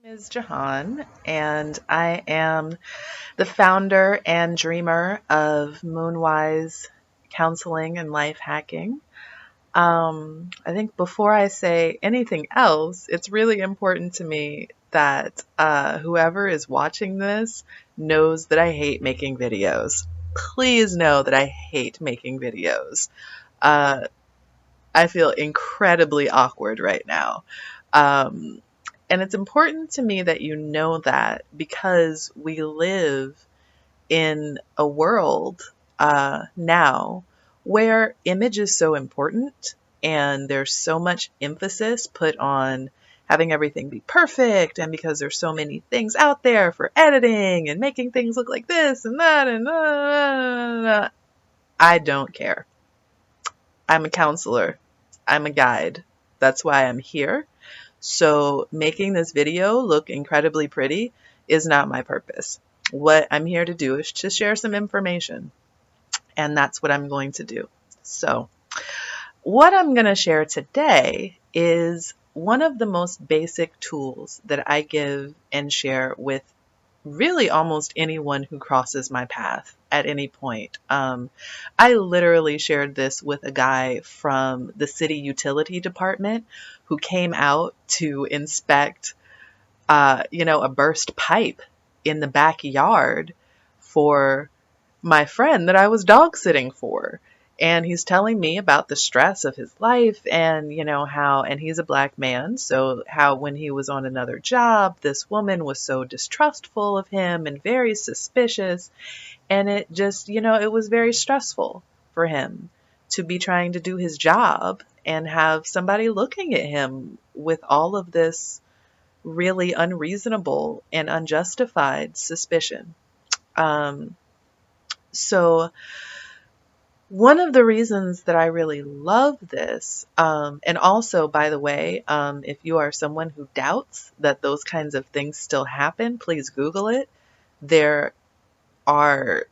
Is Jahan, and I am the founder and dreamer of Moonwise Counseling and Life Hacking. I think before I say anything else, it's really important to me that whoever is watching this knows that I hate making videos. Please know that I hate making videos. Uh, I feel incredibly awkward right now. Um, and it's important to me that you know that because we live in a world now where image is so important and there's so much emphasis put on having everything be perfect, and because there's so many things out there for editing and making things look like this and that and I don't care. I'm a counselor. I'm a guide. That's why I'm here. So making this video look incredibly pretty is not my purpose. What I'm here to do is to share some information, and that's what I'm going to do. So what I'm going to share today is one of the most basic tools that I give and share with really almost anyone who crosses my path at any point. I literally shared this with a guy from the city utility department who came out to inspect, a burst pipe in the backyard for my friend that I was dog sitting for. And he's telling me about the stress of his life and, how, and he's a black man. So, how when he was on another job, this woman was so distrustful of him and very suspicious. And it just, it was very stressful for him to be trying to do his job and have somebody looking at him with all of this really unreasonable and unjustified suspicion. Um, so, one of the reasons that I really love this, and also, by the way, if you are someone who doubts that those kinds of things still happen, please Google it. There are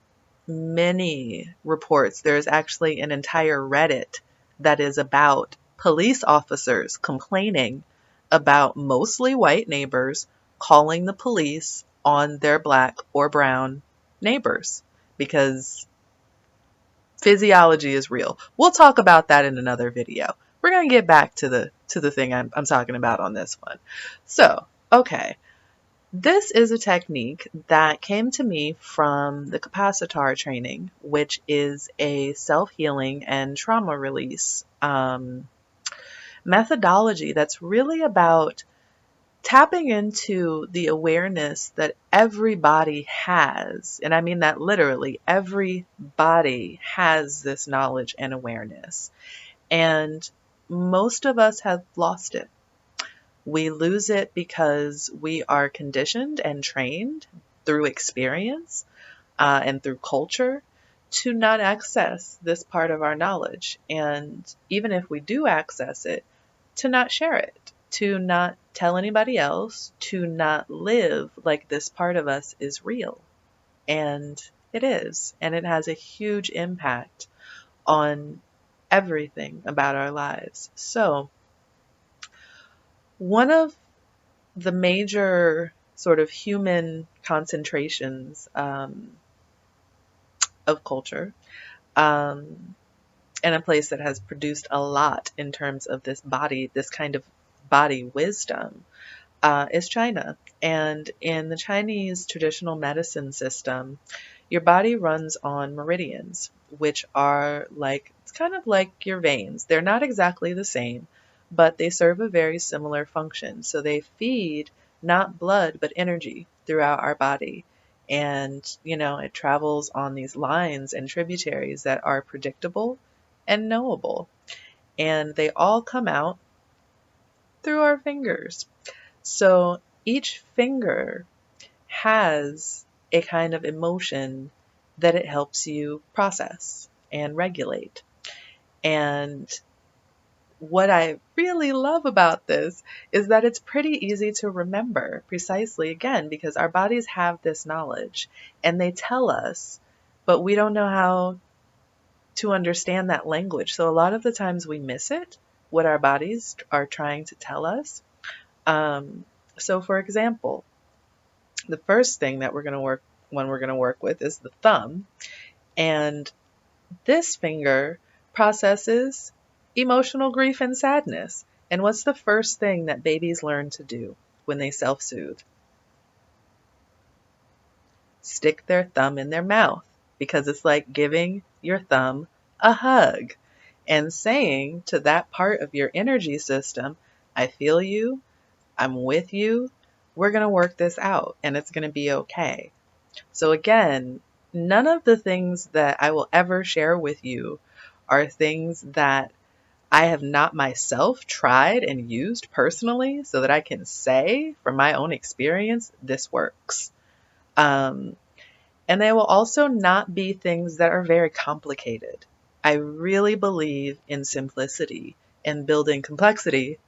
many reports. There's actually an entire Reddit that is about police officers complaining about mostly white neighbors calling the police on their black or brown neighbors because physiology is real. We'll talk about that in another video. We're going to get back to the thing I'm talking about on this one. So, okay. This is a technique that came to me from the capacitar training, which is a self-healing and trauma release methodology that's really about tapping into the awareness that everybody has. And I mean that literally, everybody has this knowledge and awareness. And most of us have lost it. We lose it because we are conditioned and trained through experience and through culture to not access this part of our knowledge. And even if we do access it, to not share it, to not tell anybody else, to not live like this part of us is real. And it is. And it has a huge impact on everything about our lives. So, one of the major sort of human concentrations of culture, and a place that has produced a lot in terms of this kind of body wisdom, is China. And in the Chinese traditional medicine system, your body runs on meridians, which are it's kind of like your veins. They're not exactly the same, but they serve a very similar function. So they feed not blood, but energy throughout our body. And, it travels on these lines and tributaries that are predictable and knowable. And they all come out through our fingers. So each finger has a kind of emotion that it helps you process and regulate. And what I really love about this is that it's pretty easy to remember, precisely again, because our bodies have this knowledge and they tell us, but we don't know how to understand that language. So a lot of the times we miss it, what our bodies are trying to tell us. So for example, the first thing that we're going to work with is the thumb. And this finger processes emotional grief and sadness. And what's the first thing that babies learn to do when they self-soothe? Stick their thumb in their mouth, because it's like giving your thumb a hug and saying to that part of your energy system, I feel you, I'm with you, we're going to work this out and it's going to be okay. So again, none of the things that I will ever share with you are things that I have not myself tried and used personally so that I can say from my own experience, this works. Um, and they will also not be things that are very complicated. I really believe in simplicity and building complexity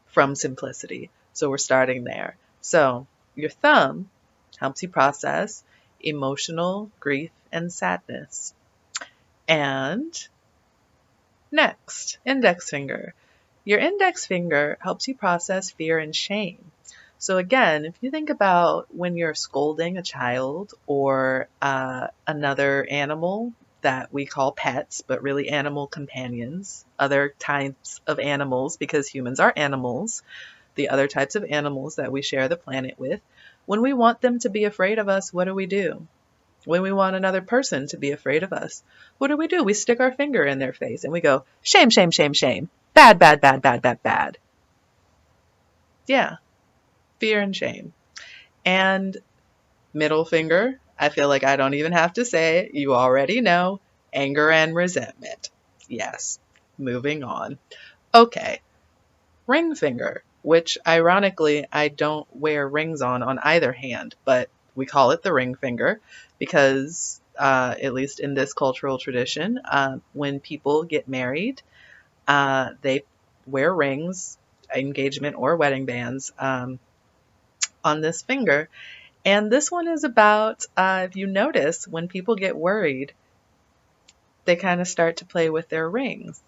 from simplicity. So we're starting there. So your thumb helps you process emotional grief and sadness. And next, index finger. Your index finger helps you process fear and shame. So again, if you think about when you're scolding a child or another animal that we call pets, but really animal companions, other types of animals, because humans are animals, the other types of animals that we share the planet with, when we want them to be afraid of us, what do? When we want another person to be afraid of us, what do? We stick our finger in their face and we go, shame, shame, shame, shame. Bad, bad, bad, bad, bad, bad. Yeah, fear and shame. And middle finger, I feel like I don't even have to say it. You already know, anger and resentment. Yes, moving on. Okay, ring finger, which ironically I don't wear rings on either hand, but we call it the ring finger because, at least in this cultural tradition, when people get married, they wear rings, engagement or wedding bands, on this finger. And this one is about, if you notice, when people get worried, they kind of start to play with their rings.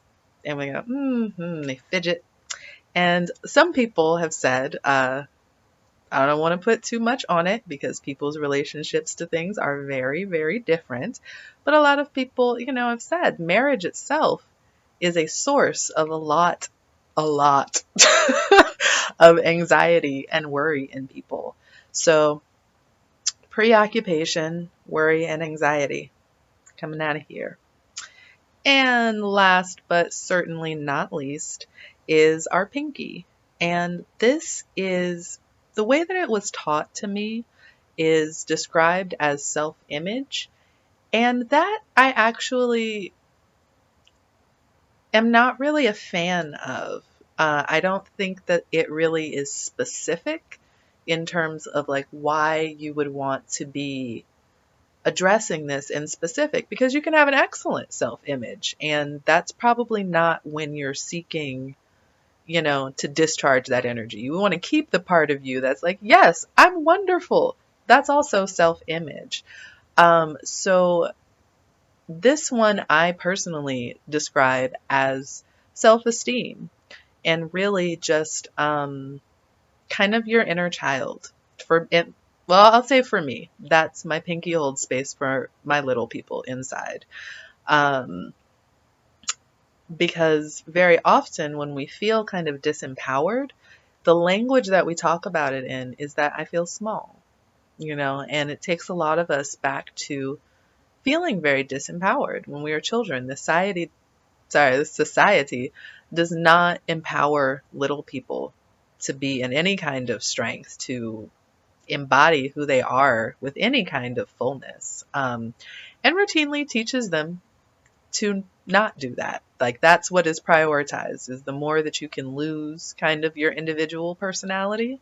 And we go, they fidget. And some people have said, I don't want to put too much on it because people's relationships to things are very, very different. But a lot of people, have said marriage itself is a source of a lot of anxiety and worry in people. So preoccupation, worry, and anxiety coming out of here. And last but certainly not least is our pinky. And this is the way that it was taught to me is described as self-image. And that I actually am not really a fan of. I don't think that it really is specific in terms of like why you would want to be addressing this in specific, because you can have an excellent self-image and that's probably not when you're seeking, to discharge that energy. You want to keep the part of you that's like, yes, I'm wonderful. That's also self-image. So this one I personally describe as self-esteem and really just kind of your inner child. For it, well, I'll say for me, that's my pinky holds space for my little people inside. Um, because very often when we feel kind of disempowered, the language that we talk about it in is that I feel small, and it takes a lot of us back to feeling very disempowered when we were children. This society does not empower little people to be in any kind of strength, to embody who they are with any kind of fullness, and routinely teaches them to not do that. Like that's what is prioritized, is the more that you can lose kind of your individual personality,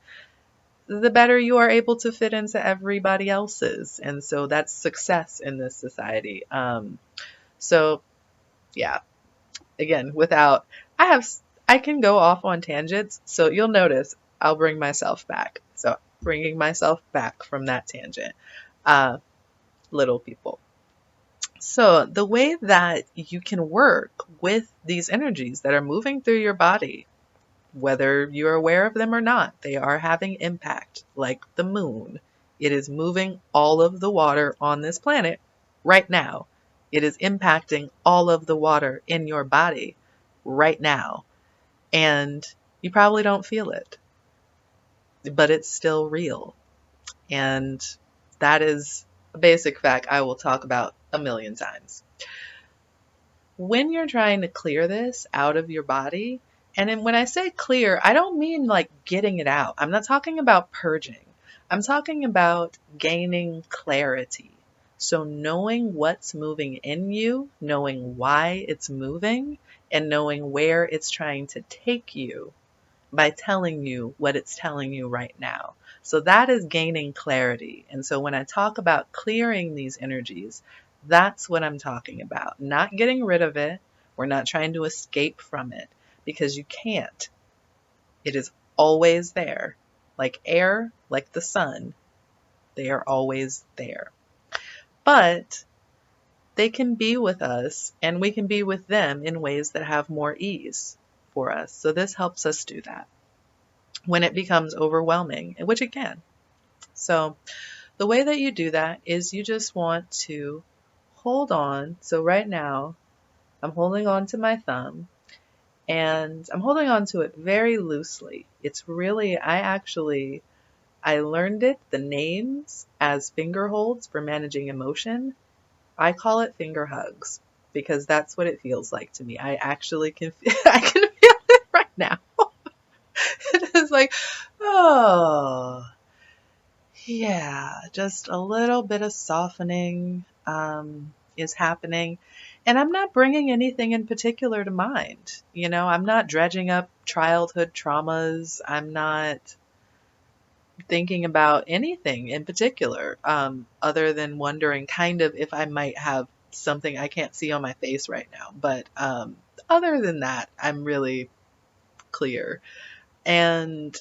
the better you are able to fit into everybody else's. And so that's success in this society. So yeah, again, I can go off on tangents. So you'll notice I'll bring myself back. So bringing myself back from that tangent, little people. So the way that you can work with these energies that are moving through your body, whether you're aware of them or not. They are having impact, like the moon. It is moving all of the water on this planet right now. It is impacting all of the water in your body right now. And you probably don't feel it, but it's still real. And that is a basic fact I will talk about a million times. When you're trying to clear this out of your body, and then when I say clear, I don't mean like getting it out. I'm not talking about purging. I'm talking about gaining clarity. So knowing what's moving in you, knowing why it's moving, and knowing where it's trying to take you by telling you what it's telling you right now. So that is gaining clarity. And so when I talk about clearing these energies, that's what I'm talking about. Not getting rid of it. We're not trying to escape from it because you can't. It is always there. Like air, like the sun, they are always there. But they can be with us and we can be with them in ways that have more ease for us. So this helps us do that when it becomes overwhelming, which it can. So the way that you do that is you just want to hold on. So right now, I'm holding on to my thumb and I'm holding on to it very loosely. It's really, I learned it, the names as finger holds for managing emotion. I call it finger hugs because that's what it feels like to me. I actually can, I can feel it right now. It is like, oh, yeah, just a little bit of softening is happening. And I'm not bringing anything in particular to mind. I'm not dredging up childhood traumas. I'm not thinking about anything in particular, other than wondering kind of if I might have something I can't see on my face right now. But other than that, I'm really clear. And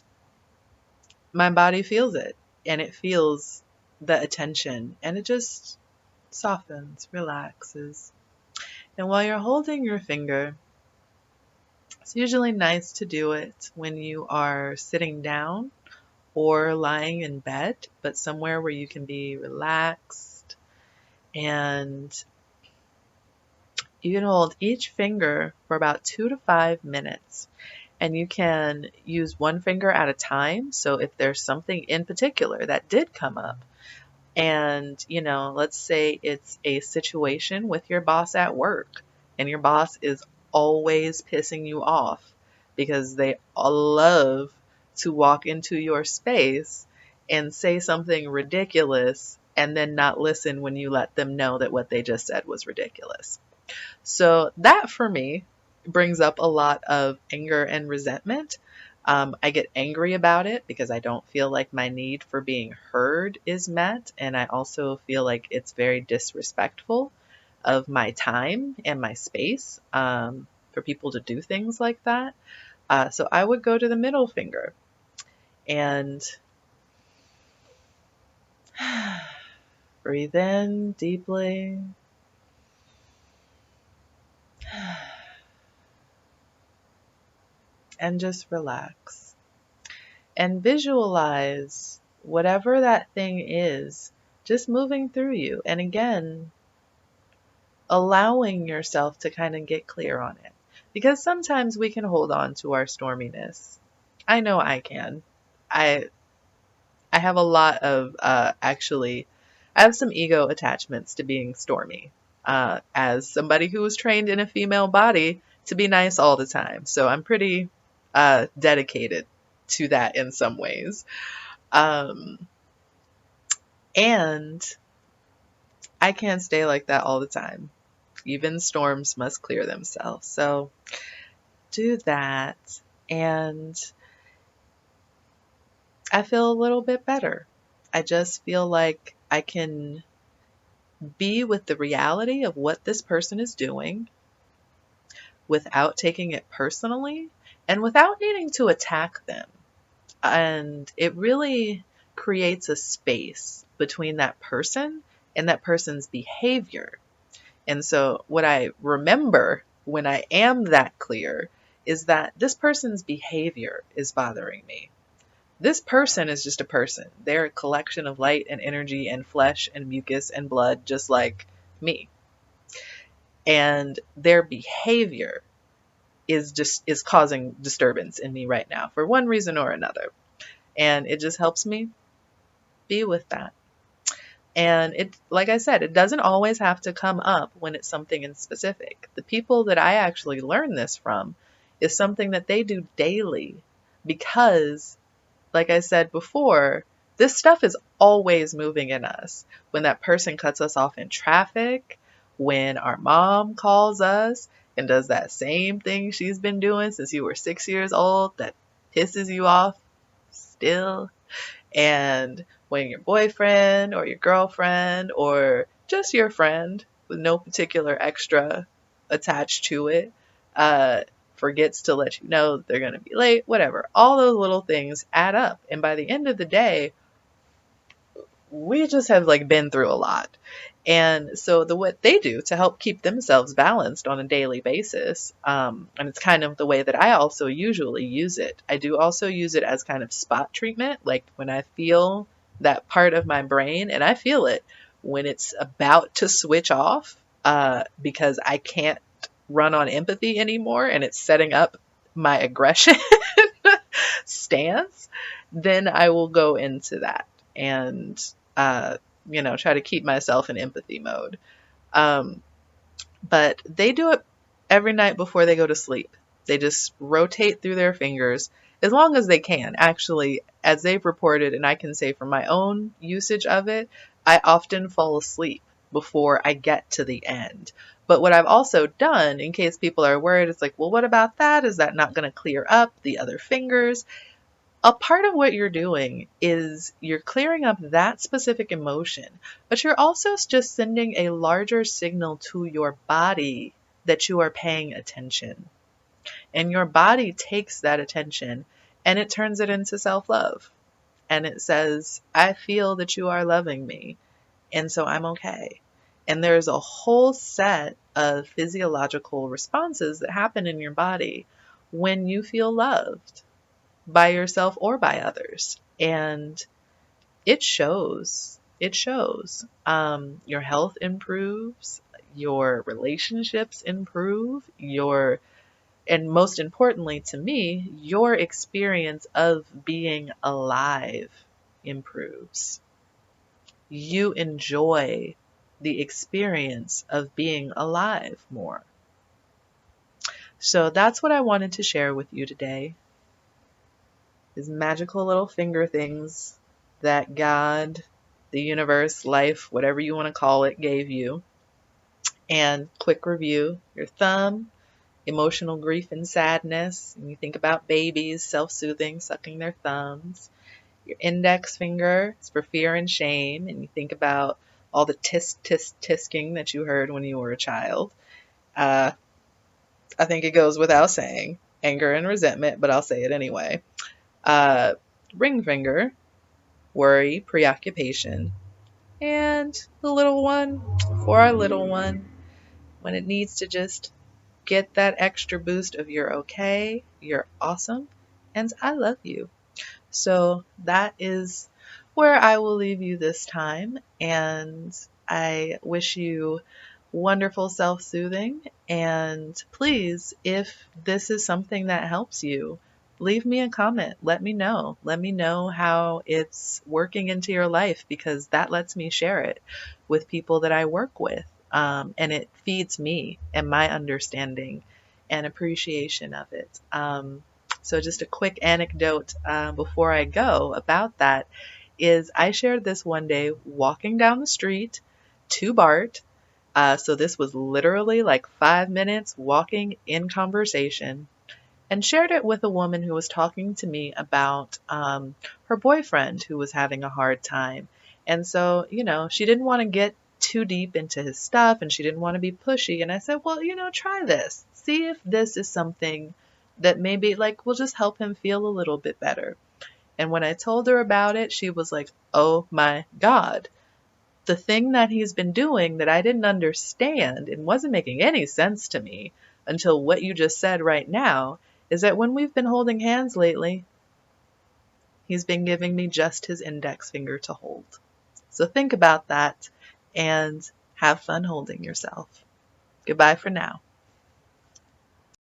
my body feels it, and it feels the attention, and it just softens, relaxes. And while you're holding your finger, it's usually nice to do it when you are sitting down or lying in bed, but somewhere where you can be relaxed. And you can hold each finger for about 2 to 5 minutes. And you can use one finger at a time. So if there's something in particular that did come up, and, let's say it's a situation with your boss at work, and your boss is always pissing you off because they love to walk into your space and say something ridiculous and then not listen when you let them know that what they just said was ridiculous. So that for me brings up a lot of anger and resentment. I get angry about it because I don't feel like my need for being heard is met. And I also feel like it's very disrespectful of my time and my space for people to do things like that. So I would go to the middle finger and breathe in deeply. And just relax. And visualize whatever that thing is just moving through you. And again, allowing yourself to kind of get clear on it. Because sometimes we can hold on to our storminess. I know I can. I have a lot of I have some ego attachments to being stormy. As somebody who was trained in a female body to be nice all the time. So I'm pretty dedicated to that in some ways. And I can't stay like that all the time. Even storms must clear themselves. So do that. And I feel a little bit better. I just feel like I can be with the reality of what this person is doing without taking it personally and without needing to attack them. And it really creates a space between that person and that person's behavior. And so what I remember when I am that clear is that this person's behavior is bothering me. This person is just a person. They're a collection of light and energy and flesh and mucus and blood, just like me. And their behavior is causing disturbance in me right now for one reason or another. And it just helps me be with that. And it, like I said, it doesn't always have to come up when it's something in specific. The people that I actually learn this from is something that they do daily because, like I said before, this stuff is always moving in us. When that person cuts us off in traffic, when our mom calls us and does that same thing she's been doing since you were 6 years old that pisses you off still, and when your boyfriend or your girlfriend or just your friend with no particular extra attached to it forgets to let you know that they're going to be late, whatever. All those little things add up. And by the end of the day, we just have like been through a lot. And so what they do to help keep themselves balanced on a daily basis, and it's kind of the way that I also usually use it. I do also use it as kind of spot treatment, like when I feel that part of my brain, and I feel it when it's about to switch off because I can't run on empathy anymore and it's setting up my aggression stance, then I will go into that and try to keep myself in empathy mode. Um, but they do it every night before they go to sleep. They just rotate through their fingers as long as they can. Actually, as they've reported, and I can say from my own usage of it, I often fall asleep before I get to the end. But what I've also done, in case people are worried, it's like, well, what about that? Is that not going to clear up the other fingers? A part of what you're doing is you're clearing up that specific emotion, but you're also just sending a larger signal to your body that you are paying attention. And your body takes that attention and it turns it into self-love. And it says, I feel that you are loving me, and so I'm okay. And there's a whole set of physiological responses that happen in your body when you feel loved by yourself or by others. And it shows. It shows. Your health improves, your relationships improve, and most importantly to me, your experience of being alive improves. You enjoy the experience of being alive more. So that's what I wanted to share with you today. These magical little finger things that God, the universe, life, whatever you want to call it, gave you. And quick review, your thumb, emotional grief and sadness. And you think about babies, self-soothing, sucking their thumbs. Your index finger is for fear and shame. And you think about all the tisk, tisk, tisking that you heard when you were a child. I think it goes without saying, anger and resentment, but I'll say it anyway. Ring finger, worry, preoccupation, and the little one, for our little one, when it needs to just get that extra boost of you're okay, you're awesome, and I love you. So that is where I will leave you this time, and I wish you wonderful self-soothing. And please, if this is something that helps you, leave me a comment. Let me know. Let me know how it's working into your life, because that lets me share it with people that I work with. And it feeds me and my understanding and appreciation of it. So just a quick anecdote before I go about that is I shared this one day walking down the street to BART. So this was literally like 5 minutes walking in conversation, and shared it with a woman who was talking to me about her boyfriend who was having a hard time. And so, she didn't want to get too deep into his stuff and she didn't want to be pushy. And I said, well, try this. See if this is something that maybe like will just help him feel a little bit better. And when I told her about it, she was like, oh my God. The thing that he's been doing that I didn't understand and wasn't making any sense to me until what you just said right now is that when we've been holding hands lately, he's been giving me just his index finger to hold. So think about that and have fun holding yourself. Goodbye for now.